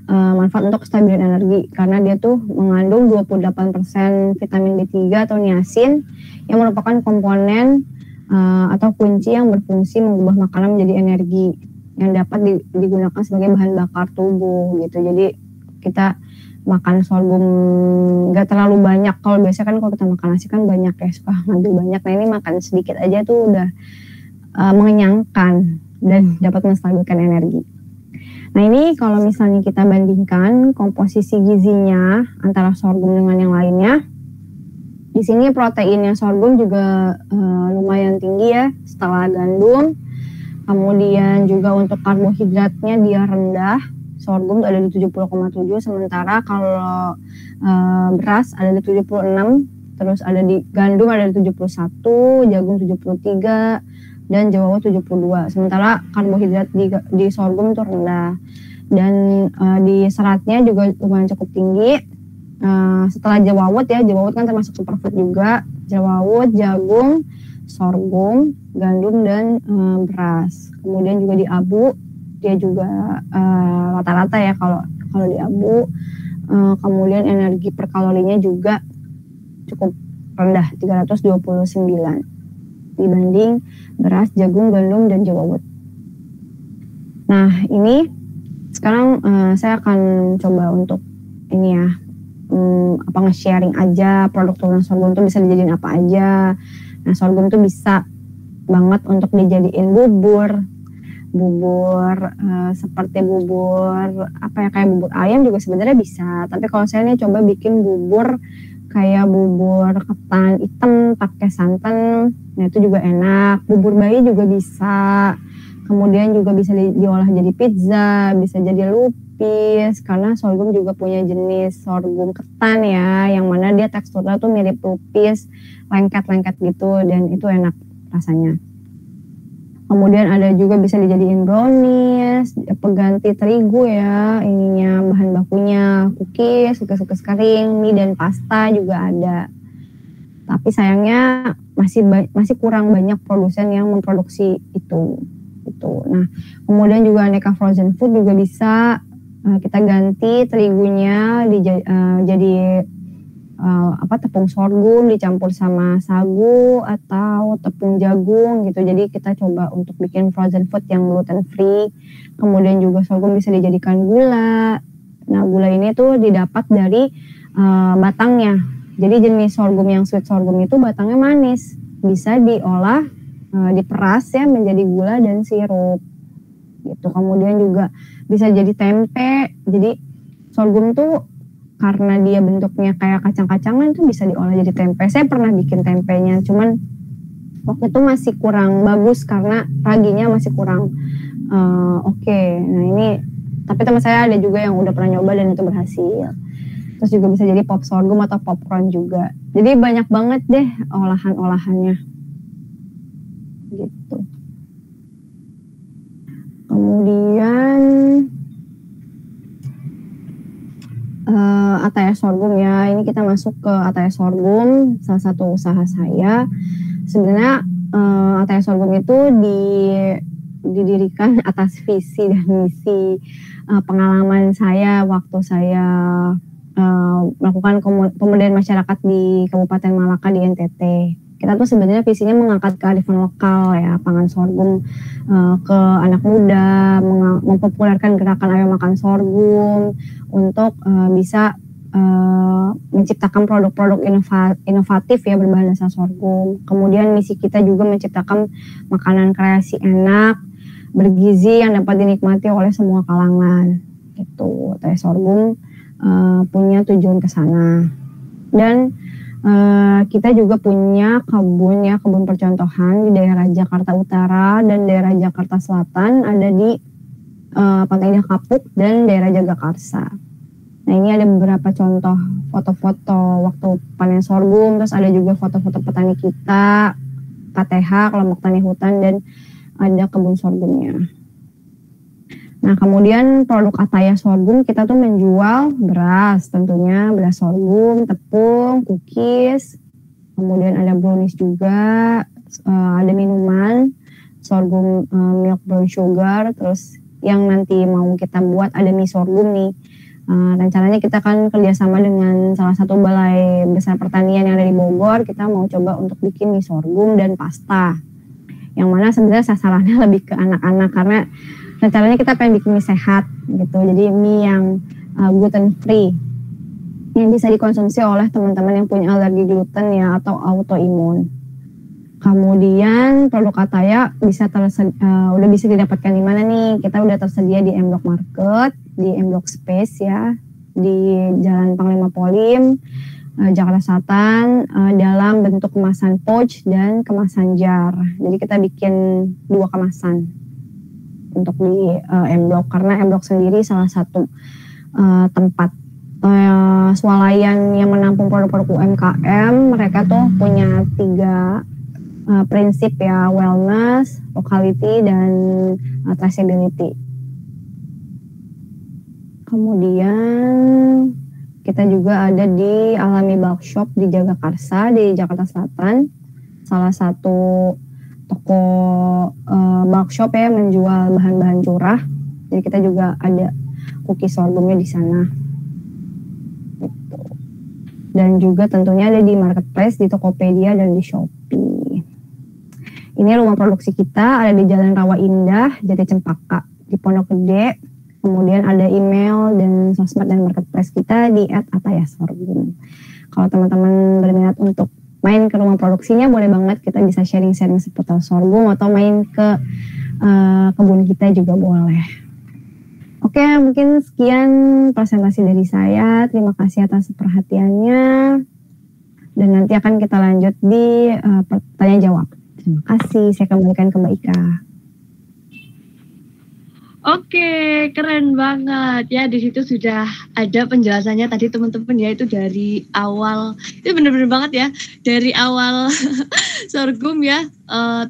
manfaat untuk kestabilan energi karena dia tuh mengandung 28% vitamin B3 atau niacin yang merupakan komponen atau kunci yang berfungsi mengubah makanan menjadi energi yang dapat digunakan sebagai bahan bakar tubuh gitu. Jadi kita makan sorghum gak terlalu banyak. Kalau biasa kan kalau kita makan nasi kan banyak ya, suka ngambil banyak. Nah ini makan sedikit aja tuh udah mengenyangkan dan dapat menstabilkan energi. Nah ini kalau misalnya kita bandingkan komposisi gizinya antara sorghum dengan yang lainnya, di sini proteinnya sorghum juga lumayan tinggi ya setelah gandum. Kemudian juga untuk karbohidratnya dia rendah, sorghum ada di 70,7, sementara kalau beras ada di 76, terus ada di gandum ada di 71, jagung 73, dan jawa 72. Sementara karbohidrat di sorghum itu rendah. Dan di seratnya juga lumayan cukup tinggi. Setelah jawawut ya, jawawut kan termasuk superfood juga. Jawawut, jagung, sorghum, gandum, dan beras. Kemudian juga di abu, dia juga rata-rata ya kalau di abu. Kemudian energi per kalorinya juga cukup rendah, 329. Dibanding beras, jagung, gandum, dan jawawut. Nah ini sekarang saya akan coba untuk ini ya nge-sharing aja produk turunan sorghum itu bisa dijadiin apa aja. Nah sorghum itu bisa banget untuk dijadiin bubur seperti bubur kayak bubur ayam juga sebenarnya bisa. Tapi kalau saya nih coba bikin bubur kayak bubur ketan hitam pakai santan, nah itu juga enak. Bubur bayi juga bisa. Kemudian juga bisa diolah jadi pizza, bisa jadi lupis, karena sorghum juga punya jenis sorghum ketan ya, yang mana dia teksturnya tuh mirip lupis, lengket-lengket gitu, dan itu enak rasanya. Kemudian ada juga bisa dijadiin brownies, pengganti terigu ya, ininya bahan bakunya cookies kering, mie dan pasta juga ada. Tapi sayangnya masih kurang banyak produsen yang memproduksi itu. Gitu. Nah, kemudian juga aneka frozen food juga bisa kita ganti terigunya jadi tepung sorghum dicampur sama sagu atau tepung jagung gitu. Jadi kita coba untuk bikin frozen food yang gluten free. Kemudian juga sorghum bisa dijadikan gula. Nah, gula ini tuh didapat dari batangnya. Jadi jenis sorghum yang sweet sorghum itu batangnya manis. Bisa diolah diperas ya menjadi gula dan sirup gitu. Kemudian juga bisa jadi tempe. Jadi sorghum tuh karena dia bentuknya kayak kacang-kacangan tuh bisa diolah jadi tempe. Saya pernah bikin tempenya, cuman waktu itu masih kurang bagus karena raginya masih kurang oke. Nah ini, tapi teman saya ada juga yang udah pernah nyoba dan itu berhasil. Terus juga bisa jadi pop sorghum atau popcorn juga. Jadi banyak banget deh olahan-olahannya. Gitu. Kemudian Ataya sorghum ya, ini kita masuk ke Ataya sorghum, salah satu usaha saya. Sebenarnya Ataya sorghum itu didirikan atas visi dan misi pengalaman saya waktu saya melakukan pemberdayaan masyarakat di Kabupaten Malaka di NTT. Kita tuh sebenarnya visinya mengangkat kearifan lokal ya, pangan sorghum ke anak muda, mempopulerkan gerakan ayo makan sorghum untuk bisa menciptakan produk-produk inovatif ya berbahan dasar sorghum. Kemudian misi kita juga menciptakan makanan kreasi enak, bergizi yang dapat dinikmati oleh semua kalangan. Gitu. Teh sorghum punya tujuan ke sana. Dan kita juga punya kebun percontohan di daerah Jakarta Utara dan daerah Jakarta Selatan, ada di Pantai Indah Kapuk dan daerah Jagakarsa. Nah ini ada beberapa contoh foto-foto waktu panen sorghum, terus ada juga foto-foto petani kita, KTH, kelompok tani hutan, dan ada kebun sorghumnya. Nah kemudian produk Ataya sorghum kita tuh menjual beras, tentunya beras sorghum, tepung, cookies, kemudian ada brownies juga, ada minuman sorghum milk brown sugar, terus yang nanti mau kita buat ada mie sorghum nih. Rencananya kita akan kerjasama dengan salah satu balai besar pertanian yang ada di Bogor. Kita mau coba untuk bikin mie sorghum dan pasta, yang mana sebenarnya sasarannya lebih ke anak-anak karena rencananya kita pengen bikin mie sehat gitu. Jadi mie yang gluten free yang bisa dikonsumsi oleh teman-teman yang punya alergi gluten ya atau autoimun. Kemudian produk Ataya udah bisa didapatkan di mana nih? Kita udah tersedia di M Block Market, di M Block Space ya, di Jalan Panglima Polim, Jakarta Selatan, dalam bentuk kemasan pouch dan kemasan jar. Jadi kita bikin 2 kemasan untuk di M Block, karena M Block sendiri salah satu tempat swalayan yang menampung produk-produk UMKM. Mereka tuh punya 3 prinsip ya, wellness, locality, dan traceability. Kemudian kita juga ada di Alami Bulk Shop di Jagakarsa di Jakarta Selatan, salah satu toko bulk shop ya, menjual bahan-bahan curah. Jadi kita juga ada cookies sorghumnya di sana. Gitu. Dan juga tentunya ada di marketplace, di Tokopedia dan di Shopee. Ini rumah produksi kita ada di Jalan Rawa Indah, Jati Cempaka, di Pondok Gede. Kemudian ada email dan sosmed dan marketplace kita di @atayasorghum. Kalau teman-teman berminat untuk main ke rumah produksinya, boleh banget, kita bisa sharing-sharing seputar sorghum atau main ke kebun kita juga boleh. Oke, mungkin sekian presentasi dari saya. Terima kasih atas perhatiannya. Dan nanti akan kita lanjut di pertanyaan jawab. Terima kasih, saya kembalikan ke Mbak Ika. Oke, keren banget ya. Di situ sudah ada penjelasannya tadi teman-teman ya, itu dari awal. Itu benar-benar banget ya, dari awal sorghum ya.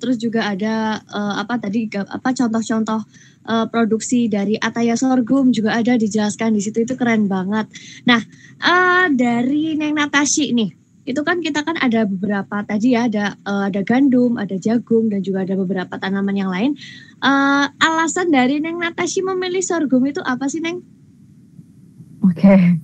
Terus juga ada apa tadi apa contoh-contoh produksi dari Ataya sorghum juga ada dijelaskan di situ. Itu keren banget. Nah, dari Neng Natashi nih. Itu kan kita kan ada beberapa tadi ya, ada gandum, ada jagung dan juga ada beberapa tanaman yang lain. Alasan dari Neng Natashi memilih sorghum itu apa sih, Neng? Oke.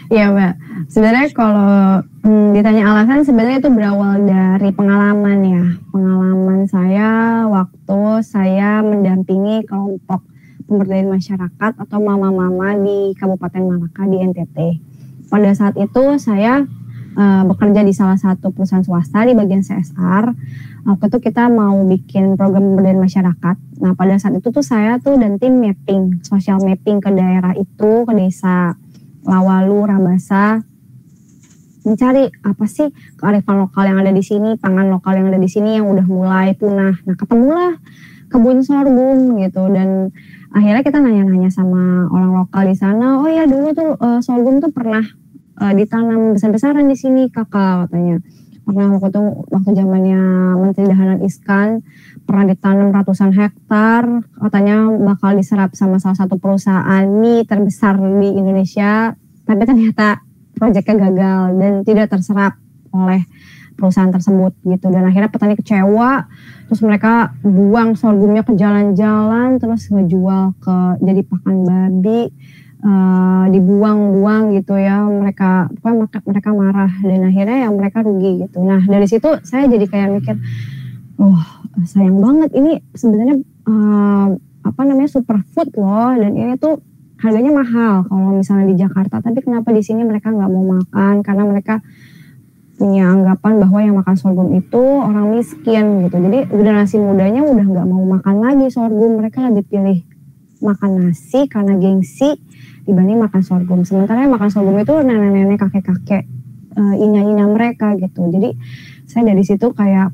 Iya Mbak, sebenarnya kalau ditanya alasan, sebenarnya itu berawal dari pengalaman ya. Pengalaman saya waktu saya mendampingi kelompok pemberdayaan masyarakat atau mama-mama di Kabupaten Malaka di NTT. Pada saat itu saya bekerja di salah satu perusahaan swasta di bagian CSR. Waktu itu kita mau bikin program pemberdayaan masyarakat. Nah pada saat itu tuh saya tuh dan tim mapping, social mapping ke daerah itu, ke desa Lawalu, Rabasa, mencari apa sih kearifan lokal yang ada di sini, pangan lokal yang ada di sini yang udah mulai punah. Nah ketemulah kebun sorghum gitu, dan akhirnya kita nanya-nanya sama orang lokal di sana. Oh ya dulu tuh sorghum tuh pernah ditanam besar-besaran di sini kakak, katanya. Pernah waktu zamannya Menteri Dahanan Iskan pernah ditanam ratusan hektar, katanya bakal diserap sama salah satu perusahaan mie terbesar di Indonesia, tapi ternyata proyeknya gagal dan tidak terserap oleh perusahaan tersebut gitu. Dan akhirnya petani kecewa, terus mereka buang sorghumnya ke jalan-jalan, terus ngejual jadi pakan babi. Dibuang-buang gitu ya, mereka marah dan akhirnya yang mereka rugi gitu. Nah dari situ saya jadi kayak mikir, sayang banget ini sebenarnya superfood loh, dan ini tuh harganya mahal kalau misalnya di Jakarta, tapi kenapa di sini mereka nggak mau makan karena mereka punya anggapan bahwa yang makan sorghum itu orang miskin gitu. Jadi generasi mudanya udah nggak mau makan lagi sorghum, mereka lebih pilih makan nasi karena gengsi dibanding makan sorghum. Sementara yang makan sorghum itu nenek-nenek, kakek-kakek, ina-ina mereka gitu. Jadi saya dari situ kayak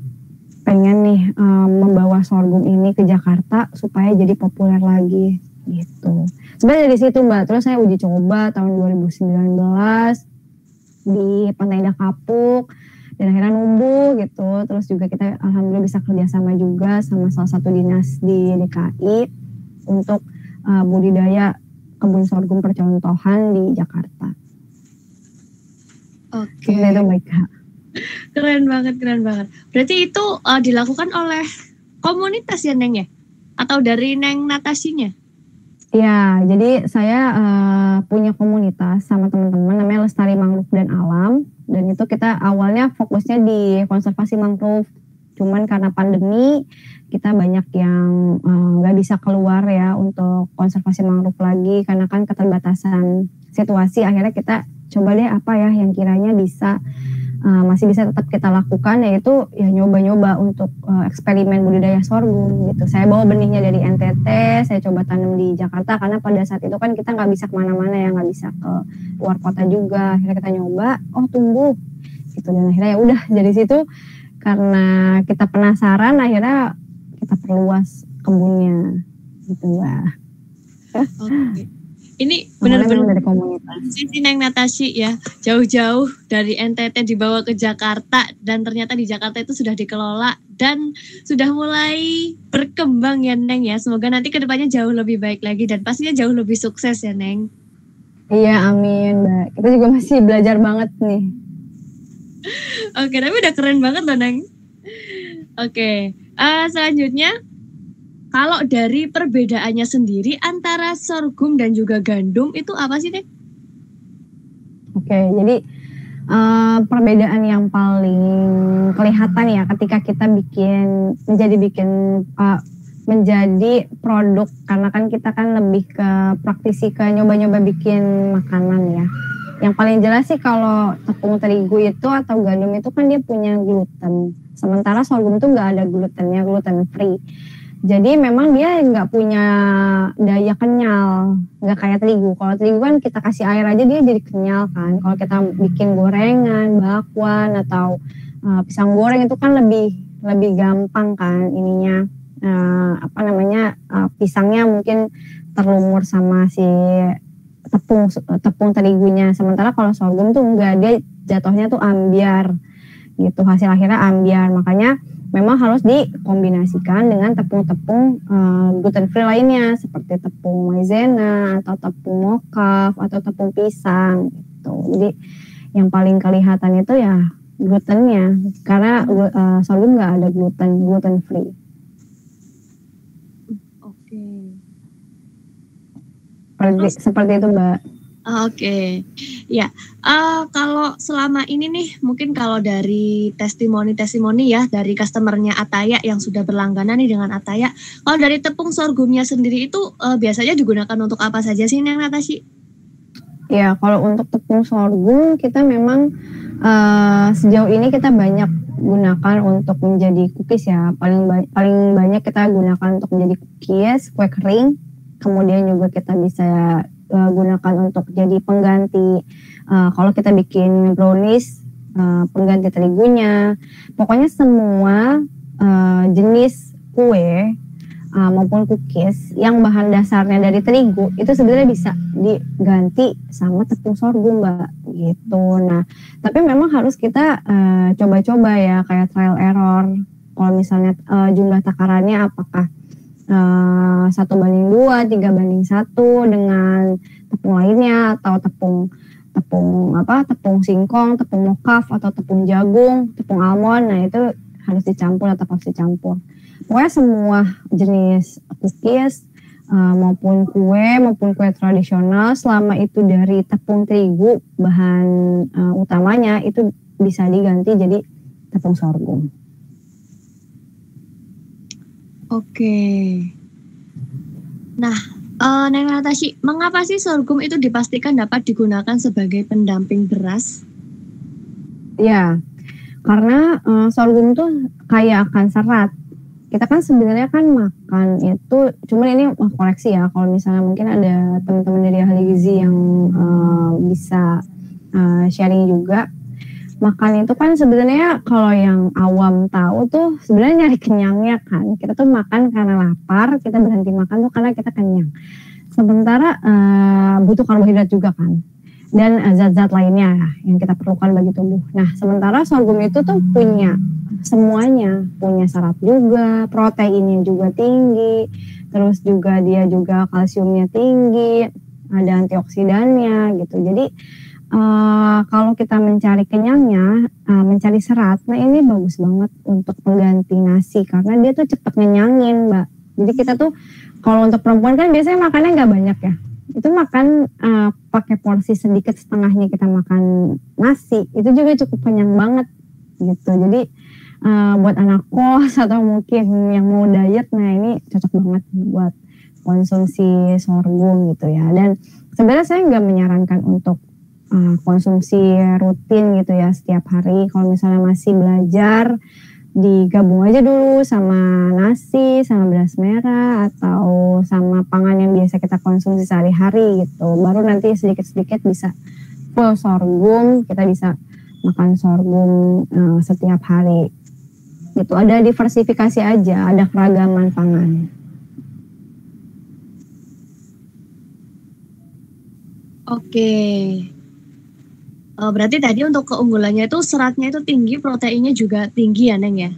pengen nih membawa sorghum ini ke Jakarta supaya jadi populer lagi gitu. Sebenarnya dari situ Mbak, terus saya uji coba tahun 2019 di Pantai Indah Kapuk dan akhirnya numbuh gitu. Terus juga kita alhamdulillah bisa kerjasama juga sama salah satu dinas di DKI untuk budidaya kebun sorghum percontohan di Jakarta. Oke. Itu baik Kak. Keren banget. Berarti itu dilakukan oleh komunitas ya Neng ya? Atau dari Neng Natasinya? Ya, jadi saya punya komunitas sama teman-teman namanya Lestari Mangrove dan Alam, dan itu kita awalnya fokusnya di konservasi mangrove. Cuman karena pandemi kita banyak yang nggak bisa keluar ya untuk konservasi mangrove lagi karena kan keterbatasan situasi. Akhirnya kita coba deh apa ya yang kiranya bisa masih bisa tetap kita lakukan, yaitu ya nyoba-nyoba untuk eksperimen budidaya sorghum gitu. Saya bawa benihnya dari NTT, saya coba tanam di Jakarta karena pada saat itu kan kita nggak bisa kemana-mana ya, nggak bisa ke luar kota juga. Akhirnya kita nyoba, tumbuh gitu, dan akhirnya ya udah dari situ karena kita penasaran akhirnya kita perluas kebunnya gitu Mbak. Oke. Ini benar-benar dari komunitas. Sisi Neng Natashi ya, jauh-jauh dari NTT dibawa ke Jakarta, dan ternyata di Jakarta itu sudah dikelola dan sudah mulai berkembang ya Neng ya. Semoga nanti kedepannya jauh lebih baik lagi dan pastinya jauh lebih sukses ya Neng. Iya amin Mbak, kita juga masih belajar banget nih. Oke, tapi udah keren banget loh Neng. Oke, selanjutnya kalau dari perbedaannya sendiri antara sorghum dan juga gandum itu apa sih Neng? Oke, jadi perbedaan yang paling kelihatan ya ketika kita menjadi produk, karena kan kita kan lebih ke praktisi, ke nyoba-nyoba bikin makanan ya. Yang paling jelas sih kalau tepung terigu itu atau gandum itu kan dia punya gluten, sementara sorghum itu nggak ada glutennya, gluten free. Jadi memang dia nggak punya daya kenyal, nggak kayak terigu. Kalau terigu kan kita kasih air aja dia jadi kenyal kan. Kalau kita bikin gorengan, bakwan atau pisang goreng itu kan lebih gampang kan ininya pisangnya mungkin terlumur sama si tepung terigunya. Sementara kalau sorghum tuh enggak, dia jatuhnya tuh ambiar gitu, hasil akhirnya ambiar. Makanya memang harus dikombinasikan dengan tepung-tepung gluten free lainnya seperti tepung maizena atau tepung mokaf atau tepung pisang gitu. Jadi yang paling kelihatan itu ya glutennya, karena sorghum nggak ada gluten free. Seperti itu Mbak. Oke. Ya, kalau selama ini nih, mungkin kalau dari testimoni ya dari customernya Ataya yang sudah berlangganan nih dengan Ataya, kalau dari tepung sorghumnya sendiri itu biasanya digunakan untuk apa saja sih Neng Natashi? Ya, kalau untuk tepung sorghum kita memang sejauh ini kita banyak gunakan untuk menjadi cookies ya. Paling banyak kita gunakan untuk menjadi cookies, kue kering. Kemudian juga kita bisa gunakan untuk jadi pengganti kalau kita bikin brownies, pengganti terigunya. Pokoknya semua jenis kue maupun cookies yang bahan dasarnya dari terigu itu sebenarnya bisa diganti sama tepung sorghum Mbak gitu. Nah, tapi memang harus kita coba-coba ya, kayak trial error. Kalau misalnya jumlah takarannya apakah 1:2, 3:1 dengan tepung lainnya, atau tepung singkong, tepung mokaf atau tepung jagung, tepung almond. Nah itu harus dicampur atau harus dicampur. Pokoknya semua jenis cookies maupun kue tradisional, selama itu dari tepung terigu bahan utamanya, itu bisa diganti jadi tepung sorghum. Oke. Nah, Neng Natashi, mengapa sih sorghum itu dipastikan dapat digunakan sebagai pendamping beras? Ya, karena sorghum tuh kaya akan serat. Kita kan sebenarnya kan makan itu, cuman ini koreksi ya, kalau misalnya mungkin ada teman-teman dari ahli gizi yang bisa sharing juga. Makan itu kan sebenarnya kalau yang awam tahu tuh sebenarnya nyari kenyangnya kan. Kita tuh makan karena lapar, kita berhenti makan tuh karena kita kenyang. Sementara butuh karbohidrat juga kan. Dan zat-zat lainnya yang kita perlukan bagi tubuh. Nah, sementara sorghum itu tuh punya semuanya. Punya serat juga, proteinnya juga tinggi. Terus juga dia juga kalsiumnya tinggi, ada antioksidannya gitu. Jadi kalau kita mencari kenyangnya, mencari serat, nah ini bagus banget untuk pengganti nasi karena dia tuh cepet ngenyangin Mbak. Jadi kita tuh kalau untuk perempuan kan biasanya makannya nggak banyak ya. Itu makan pakai porsi sedikit, setengahnya kita makan nasi, itu juga cukup kenyang banget gitu. Jadi buat anak kos atau mungkin yang mau diet, nah ini cocok banget buat konsumsi sorghum gitu ya. Dan sebenarnya saya nggak menyarankan untuk konsumsi rutin gitu ya setiap hari. Kalau misalnya masih belajar, digabung aja dulu sama nasi, sama beras merah, atau sama pangan yang biasa kita konsumsi sehari-hari gitu. Baru nanti sedikit-sedikit bisa full sorghum, kita bisa makan sorghum setiap hari. Gitu, ada diversifikasi aja, ada keragaman pangan. Oke. Berarti tadi untuk keunggulannya itu seratnya itu tinggi, proteinnya juga tinggi ya Neng ya?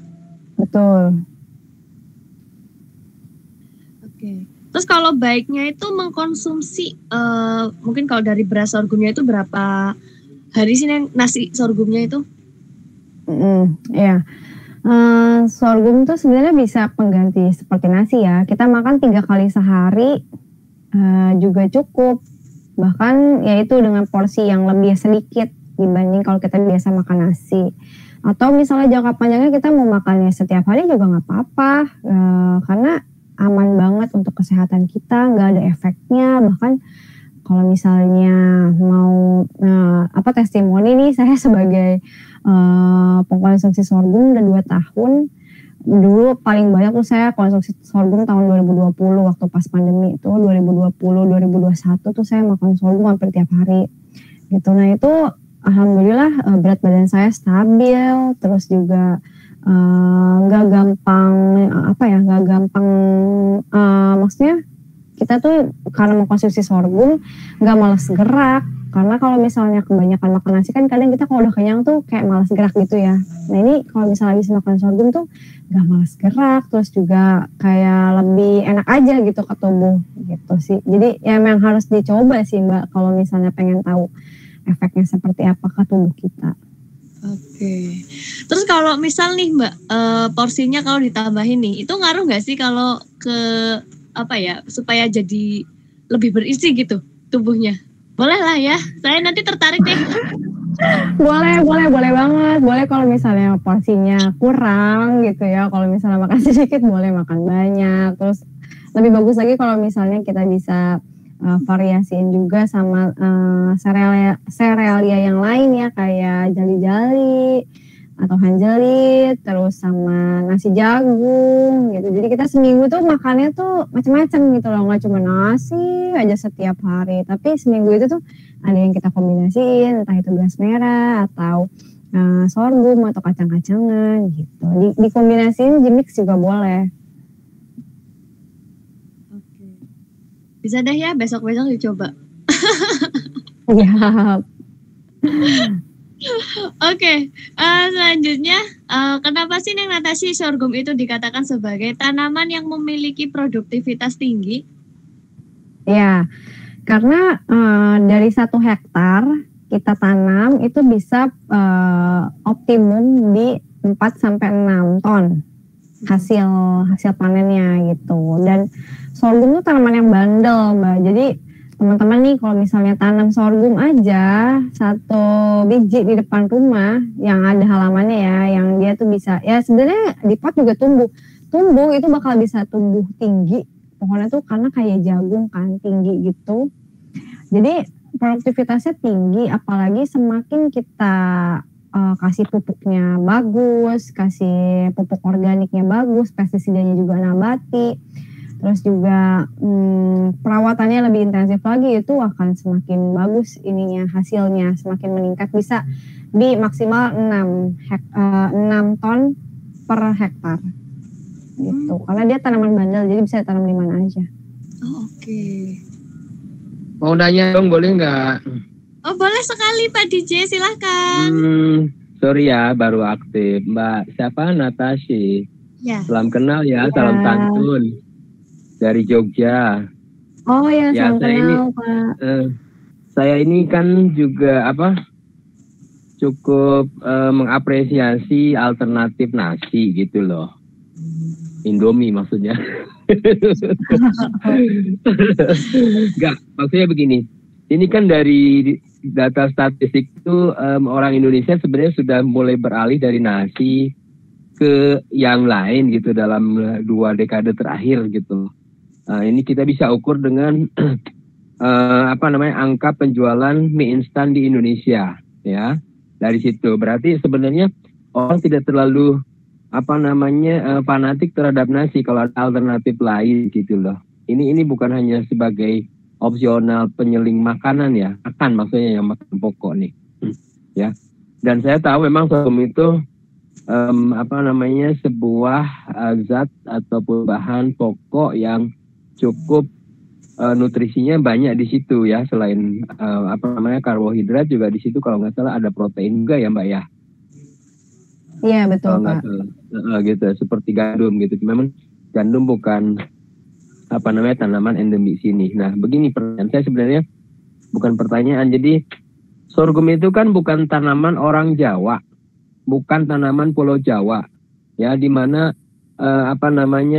Betul. Oke. Terus kalau baiknya itu mengkonsumsi, mungkin kalau dari beras sorghumnya itu berapa hari sih Neng nasi sorghumnya itu? Ya. Sorghum tuh sebenarnya bisa pengganti seperti nasi ya. Kita makan 3 kali sehari juga cukup. Bahkan yaitu dengan porsi yang lebih sedikit dibanding kalau kita biasa makan nasi. Atau misalnya jangka panjangnya kita mau makannya setiap hari juga nggak apa-apa, karena aman banget untuk kesehatan kita, nggak ada efeknya. Bahkan kalau misalnya mau testimoni nih, saya sebagai pengkonsumsi sorghum udah 2 tahun. Dulu paling banyak tuh saya konsumsi sorghum tahun 2020 waktu pas pandemi itu, 2020, 2021 tuh saya makan sorghum hampir tiap hari gitu. Nah itu alhamdulillah berat badan saya stabil, terus juga nggak gampang nggak gampang, maksudnya kita tuh karena mengkonsumsi sorghum nggak malas gerak. Karena kalau misalnya kebanyakan makan nasi kan kadang kita kalau udah kenyang tuh kayak malas gerak gitu ya. Nah ini kalau misalnya habis makan sorghum tuh nggak malas gerak, terus juga kayak lebih enak aja gitu ke tubuh gitu sih. Jadi ya memang harus dicoba sih Mbak kalau misalnya pengen tahu efeknya seperti apa ke tubuh kita. Oke. Terus kalau misal nih Mbak, porsinya kalau ditambahin nih, itu ngaruh nggak sih kalau ke apa ya, supaya jadi lebih berisi gitu tubuhnya? Boleh lah ya, saya nanti tertarik deh. Boleh banget. Boleh kalau misalnya porsinya kurang gitu ya. Kalau misalnya makan sedikit boleh makan banyak. Terus lebih bagus lagi kalau misalnya kita bisa variasiin juga sama serealia yang lain ya, kayak jali-jali atau hanjelit, terus sama nasi jagung gitu. Jadi kita seminggu tuh makannya tuh macam-macam gitu loh, nggak cuma nasi aja setiap hari, tapi seminggu itu tuh ada yang kita kombinasiin, entah itu beras merah atau sorghum atau kacang-kacangan gitu. Dikombinasiin, di mix juga boleh. Oke. Bisa deh ya, besok-besok dicoba. Ya. Oke, selanjutnya kenapa sih Neng Natasi sorghum itu dikatakan sebagai tanaman yang memiliki produktivitas tinggi? Ya, karena dari 1 hektar kita tanam itu bisa optimum di 4-6 ton hasil panennya gitu. Dan sorghum itu tanaman yang bandel Mbak. Jadi teman-teman nih kalau misalnya tanam sorghum aja 1 biji di depan rumah yang ada halamannya ya, yang dia tuh bisa ya sebenarnya di pot juga tumbuh itu bakal bisa tumbuh tinggi pohonnya tuh karena kayak jagung kan, tinggi gitu. Jadi produktivitasnya tinggi, apalagi semakin kita kasih pupuknya bagus, kasih pupuk organiknya bagus, pestisidanya juga nabati, terus juga perawatannya lebih intensif lagi, itu akan semakin bagus ininya, hasilnya semakin meningkat, bisa di maksimal 6 ton per hektar gitu. Karena dia tanaman bandel, jadi bisa ditanam di mana aja. Oh, oke. Mau nanya dong, boleh nggak? Oh, boleh sekali Pak DJ, silahkan. Sorry ya, baru aktif. Mbak, siapa? Natasi. Ya. Salam kenal ya, salam santun. Dari Jogja. Oh ya, Ya, salam kenal Pak. Saya ini kan juga cukup mengapresiasi alternatif nasi gitu loh. Indomie maksudnya. Enggak, maksudnya begini. Ini kan dari data statistik itu orang Indonesia sebenarnya sudah mulai beralih dari nasi ke yang lain gitu dalam 2 dekade terakhir gitu. Ini kita bisa ukur dengan angka penjualan mie instan di Indonesia ya. Dari situ berarti sebenarnya orang tidak terlalu fanatik terhadap nasi kalau ada alternatif lain gitu loh. Ini bukan hanya sebagai opsional penyeling makanan ya, makan maksudnya yang makan pokok nih. Ya. Dan saya tahu memang sorghum itu sebuah zat ataupun bahan pokok yang cukup nutrisinya banyak di situ ya, selain karbohidrat juga di situ kalau nggak salah ada protein juga ya Mbak ya. Iya betul Pak. Gitu seperti gandum gitu. Memang gandum bukan tanaman endemik sini. Nah begini pertanyaan saya sebenarnya, bukan pertanyaan. Jadi sorghum itu kan bukan tanaman orang Jawa, bukan tanaman Pulau Jawa ya, dimana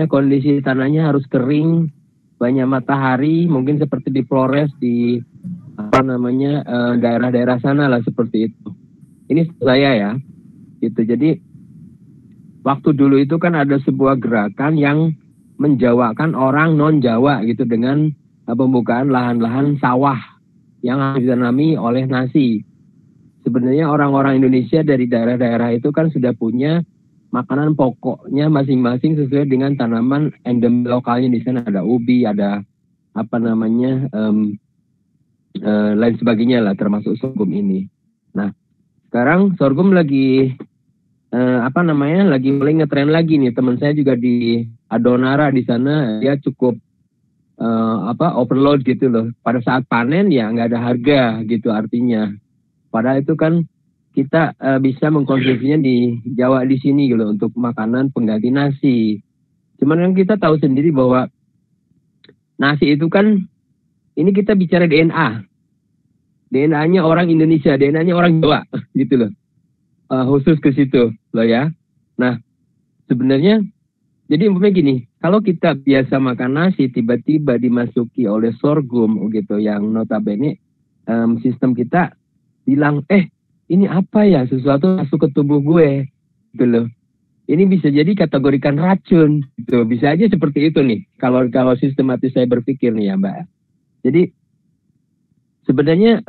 kondisi tanahnya harus kering, banyak matahari, mungkin seperti di Flores di daerah-daerah sana lah seperti itu. Ini saya ya gitu. Jadi waktu dulu itu kan ada sebuah gerakan yang menjawakan orang non Jawa gitu dengan pembukaan lahan-lahan sawah yang harus ditanami oleh nasi. Sebenarnya orang-orang Indonesia dari daerah-daerah itu kan sudah punya makanan pokoknya masing-masing sesuai dengan tanaman endemik lokalnya. Di sana ada ubi, ada lain sebagainya lah, termasuk sorghum ini. Nah sekarang sorghum lagi lagi mulai ngetren lagi nih. Teman saya juga di Adonara di sana, dia cukup overload gitu loh. Pada saat panen ya nggak ada harga gitu artinya. Padahal itu kan kita bisa mengkonsumsinya di Jawa di sini gitu loh, untuk makanan pengganti nasi. Cuman kan kita tahu sendiri bahwa nasi itu kan, ini kita bicara DNA. DNA-nya orang Indonesia, DNA-nya orang Jawa gitu loh. Khusus ke situ loh ya. Nah, sebenarnya jadi umpamanya gini, kalau kita biasa makan nasi tiba-tiba dimasuki oleh sorghum gitu, yang notabene sistem kita bilang, ini apa ya, sesuatu masuk ke tubuh gue gitu loh. Ini bisa jadi kategorikan racun gitu. Bisa aja seperti itu nih kalau sistematis saya berpikir nih ya Mbak. Jadi sebenarnya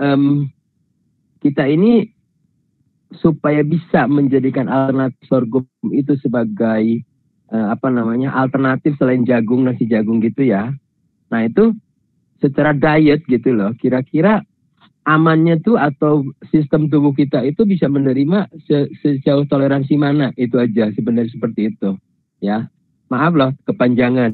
kita ini supaya bisa menjadikan alternatif sorghum itu sebagai alternatif selain jagung, nasi jagung gitu ya. Nah itu secara diet gitu loh, kira-kira amannya tuh atau sistem tubuh kita itu bisa menerima sejauh toleransi mana, itu aja sebenarnya, seperti itu ya. Maaf loh kepanjangan.